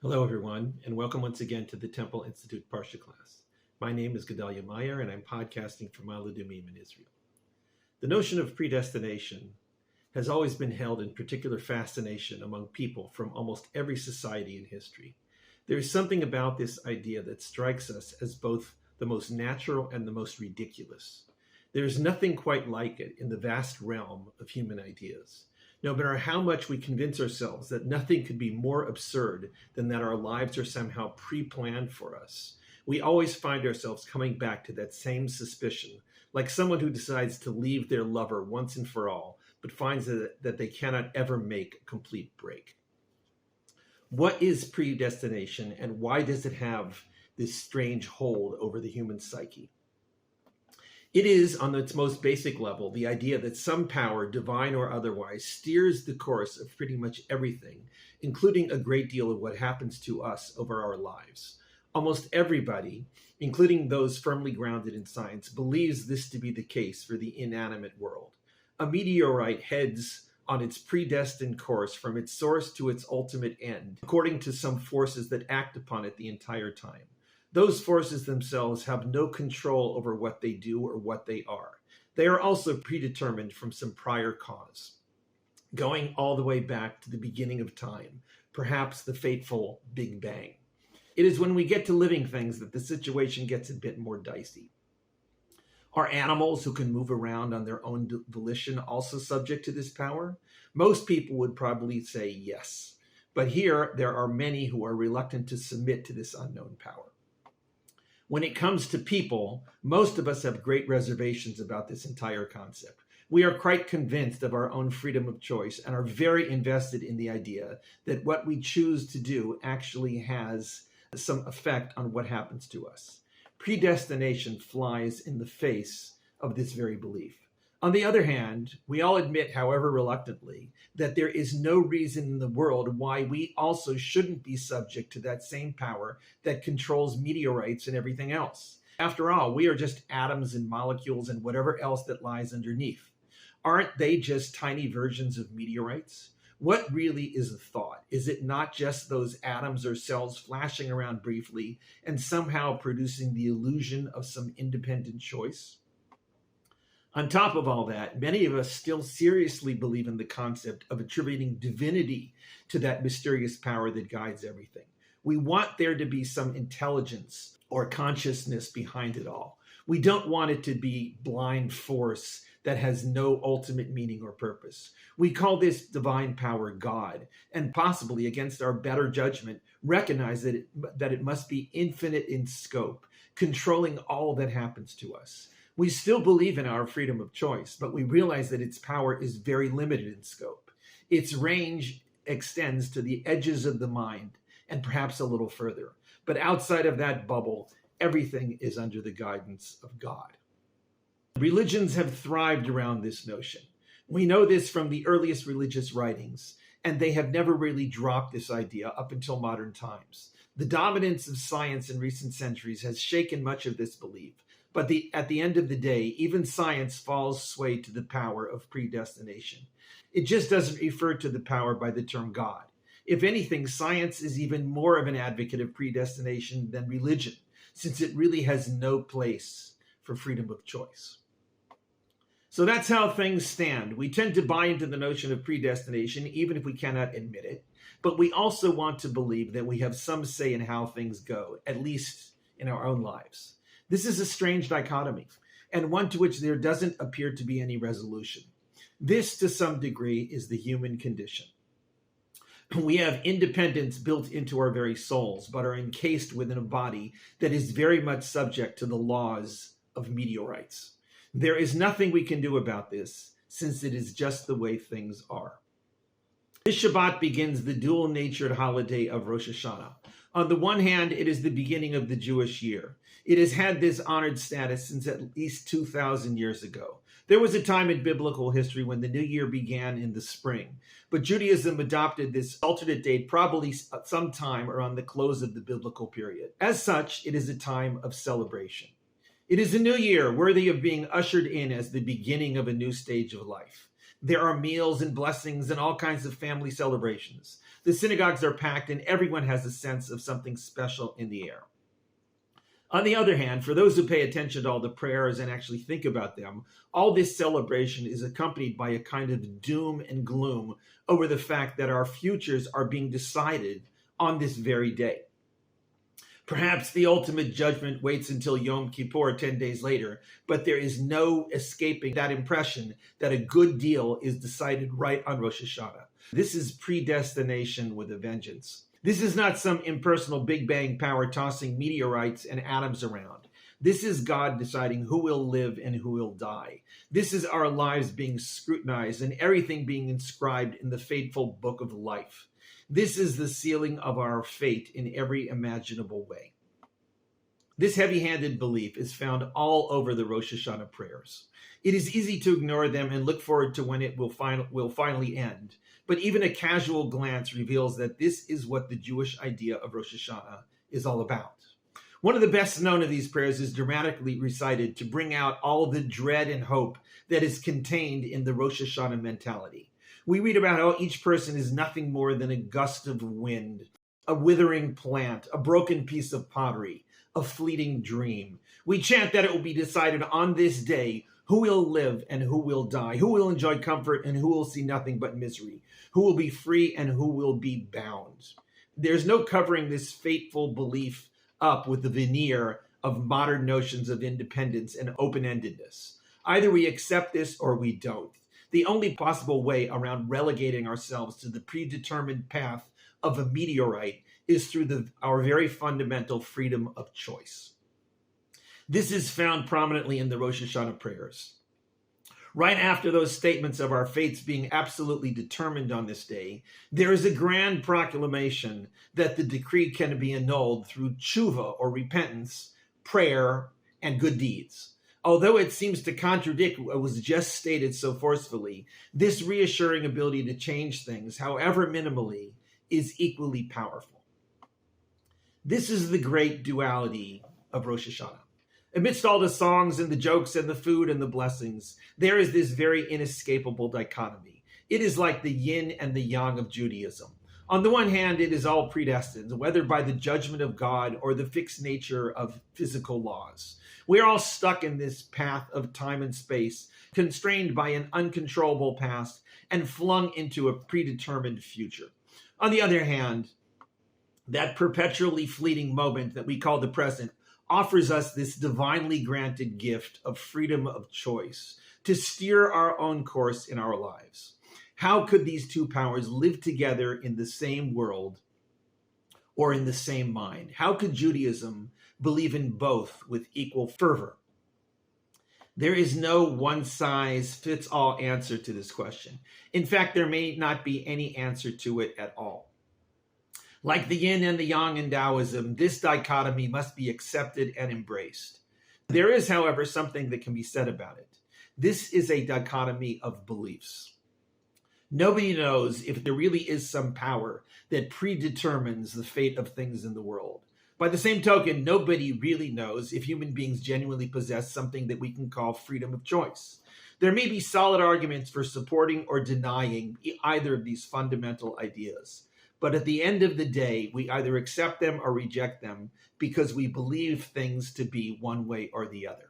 Hello, everyone, and welcome once again to the Temple Institute Parsha class. My name is Gedalia Meyer, and I'm podcasting from Ma'ale-Adumim in Israel. The notion of predestination has always been held in particular fascination among people from almost every society in history. There is something about this idea that strikes us as both the most natural and the most ridiculous. There is nothing quite like it in the vast realm of human ideas. No matter how much we convince ourselves that nothing could be more absurd than that our lives are somehow pre-planned for us, we always find ourselves coming back to that same suspicion, like someone who decides to leave their lover once and for all, but finds that they cannot ever make a complete break. What is predestination, and why does it have this strange hold over the human psyche? It is, on its most basic level, the idea that some power, divine or otherwise, steers the course of pretty much everything, including a great deal of what happens to us over our lives. Almost everybody, including those firmly grounded in science, believes this to be the case for the inanimate world. A meteorite heads on its predestined course from its source to its ultimate end, according to some forces that act upon it the entire time. Those forces themselves have no control over what they do or what they are. They are also predetermined from some prior cause, going all the way back to the beginning of time, perhaps the fateful Big Bang. It is when we get to living things that the situation gets a bit more dicey. Are animals who can move around on their own volition also subject to this power? Most people would probably say yes. But here, there are many who are reluctant to submit to this unknown power. When it comes to people, most of us have great reservations about this entire concept. We are quite convinced of our own freedom of choice and are very invested in the idea that what we choose to do actually has some effect on what happens to us. Predestination flies in the face of this very belief. On the other hand, we all admit, however reluctantly, that there is no reason in the world why we also shouldn't be subject to that same power that controls meteorites and everything else. After all, we are just atoms and molecules and whatever else that lies underneath. Aren't they just tiny versions of meteorites? What really is a thought? Is it not just those atoms or cells flashing around briefly and somehow producing the illusion of some independent choice? On top of all that, many of us still seriously believe in the concept of attributing divinity to that mysterious power that guides everything. We want there to be some intelligence or consciousness behind it all. We don't want it to be blind force that has no ultimate meaning or purpose. We call this divine power God, and possibly against our better judgment, recognize that it must be infinite in scope, controlling all that happens to us. We still believe in our freedom of choice, but we realize that its power is very limited in scope. Its range extends to the edges of the mind and perhaps a little further. But outside of that bubble, everything is under the guidance of God. Religions have thrived around this notion. We know this from the earliest religious writings, and they have never really dropped this idea up until modern times. The dominance of science in recent centuries has shaken much of this belief. But at the end of the day, even science falls sway to the power of predestination. It just doesn't refer to the power by the term God. If anything, science is even more of an advocate of predestination than religion, since it really has no place for freedom of choice. So that's how things stand. We tend to buy into the notion of predestination, even if we cannot admit it. But we also want to believe that we have some say in how things go, at least in our own lives. This is a strange dichotomy, and one to which there doesn't appear to be any resolution. This, to some degree, is the human condition. We have independence built into our very souls, but are encased within a body that is very much subject to the laws of meteorites. There is nothing we can do about this, since it is just the way things are. This Shabbat begins the dual-natured holiday of Rosh HaShana. On the one hand, it is the beginning of the Jewish year. It has had this honored status since at least 2,000 years ago. There was a time in biblical history when the new year began in the spring, but Judaism adopted this alternate date probably sometime around the close of the biblical period. As such, it is a time of celebration. It is a new year worthy of being ushered in as the beginning of a new stage of life. There are meals and blessings and all kinds of family celebrations. The synagogues are packed and everyone has a sense of something special in the air. On the other hand, for those who pay attention to all the prayers and actually think about them, all this celebration is accompanied by a kind of doom and gloom over the fact that our futures are being decided on this very day. Perhaps the ultimate judgment waits until Yom Kippur 10 days later, but there is no escaping that impression that a good deal is decided right on Rosh HaShana. This is predestination with a vengeance. This is not some impersonal Big Bang power tossing meteorites and atoms around. This is God deciding who will live and who will die. This is our lives being scrutinized and everything being inscribed in the fateful book of life. This is the sealing of our fate in every imaginable way. This heavy-handed belief is found all over the Rosh Hashanah prayers. It is easy to ignore them and look forward to when it will finally end. But even a casual glance reveals that this is what the Jewish idea of Rosh Hashanah is all about. One of the best known of these prayers is dramatically recited to bring out all the dread and hope that is contained in the Rosh Hashanah mentality. We read about how each person is nothing more than a gust of wind, a withering plant, a broken piece of pottery, a fleeting dream. We chant that it will be decided on this day who will live and who will die, who will enjoy comfort and who will see nothing but misery, who will be free and who will be bound. There's no covering this fateful belief up with the veneer of modern notions of independence and open-endedness. Either we accept this or we don't. The only possible way around relegating ourselves to the predetermined path of a meteorite is through our very fundamental freedom of choice. This is found prominently in the Rosh Hashanah prayers. Right after those statements of our fates being absolutely determined on this day, there is a grand proclamation that the decree can be annulled through tshuva or repentance, prayer, and good deeds. Although it seems to contradict what was just stated so forcefully, this reassuring ability to change things, however minimally, is equally powerful. This is the great duality of Rosh Hashanah. Amidst all the songs and the jokes and the food and the blessings, there is this very inescapable dichotomy. It is like the yin and the yang of Judaism. On the one hand, it is all predestined, whether by the judgment of God or the fixed nature of physical laws. We are all stuck in this path of time and space, constrained by an uncontrollable past and flung into a predetermined future. On the other hand, that perpetually fleeting moment that we call the present offers us this divinely granted gift of freedom of choice to steer our own course in our lives. How could these two powers live together in the same world or in the same mind? How could Judaism believe in both with equal fervor? There is no one-size-fits-all answer to this question. In fact, there may not be any answer to it at all. Like the yin and the yang in Taoism, this dichotomy must be accepted and embraced. There is, however, something that can be said about it. This is a dichotomy of beliefs. Nobody knows if there really is some power that predetermines the fate of things in the world. By the same token, nobody really knows if human beings genuinely possess something that we can call freedom of choice. There may be solid arguments for supporting or denying either of these fundamental ideas. But at the end of the day, we either accept them or reject them because we believe things to be one way or the other.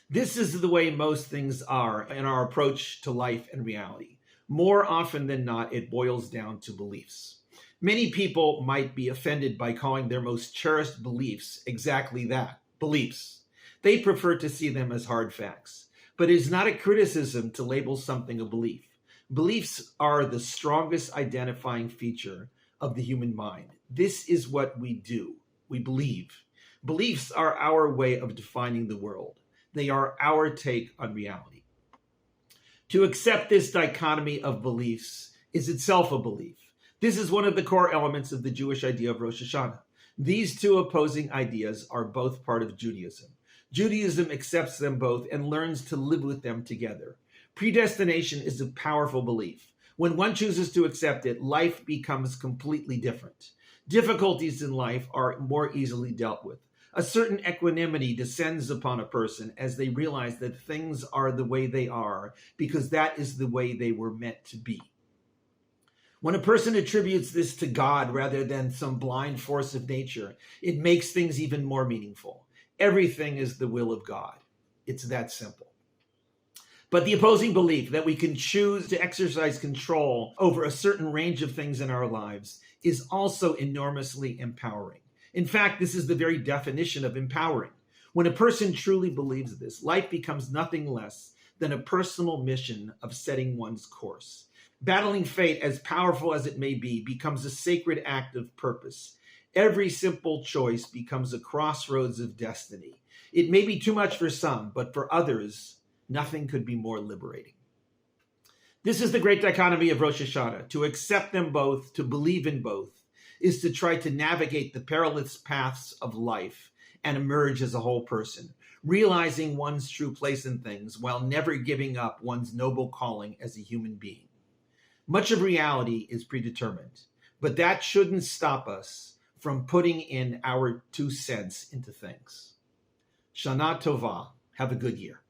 This is the way most things are in our approach to life and reality. More often than not, it boils down to beliefs. Many people might be offended by calling their most cherished beliefs exactly that, beliefs. They prefer to see them as hard facts. But it is not a criticism to label something a belief. Beliefs are the strongest identifying feature of the human mind. This is what we do. We believe. Beliefs are our way of defining the world. They are our take on reality. To accept this dichotomy of beliefs is itself a belief. This is one of the core elements of the Jewish idea of Rosh Hashanah. These two opposing ideas are both part of Judaism. Judaism accepts them both and learns to live with them together. Predestination is a powerful belief. When one chooses to accept it, life becomes completely different. Difficulties in life are more easily dealt with. A certain equanimity descends upon a person as they realize that things are the way they are because that is the way they were meant to be. When a person attributes this to God rather than some blind force of nature, it makes things even more meaningful. Everything is the will of God. It's that simple. But the opposing belief that we can choose to exercise control over a certain range of things in our lives is also enormously empowering. In fact, this is the very definition of empowering. When a person truly believes this, life becomes nothing less than a personal mission of setting one's course. Battling fate, as powerful as it may be, becomes a sacred act of purpose. Every simple choice becomes a crossroads of destiny. It may be too much for some, but for others, nothing could be more liberating. This is the great dichotomy of Rosh HaShana. To accept them both, to believe in both, is to try to navigate the perilous paths of life and emerge as a whole person, realizing one's true place in things while never giving up one's noble calling as a human being. Much of reality is predetermined, but that shouldn't stop us from putting in our 2 cents into things. Shana Tova. Have a good year.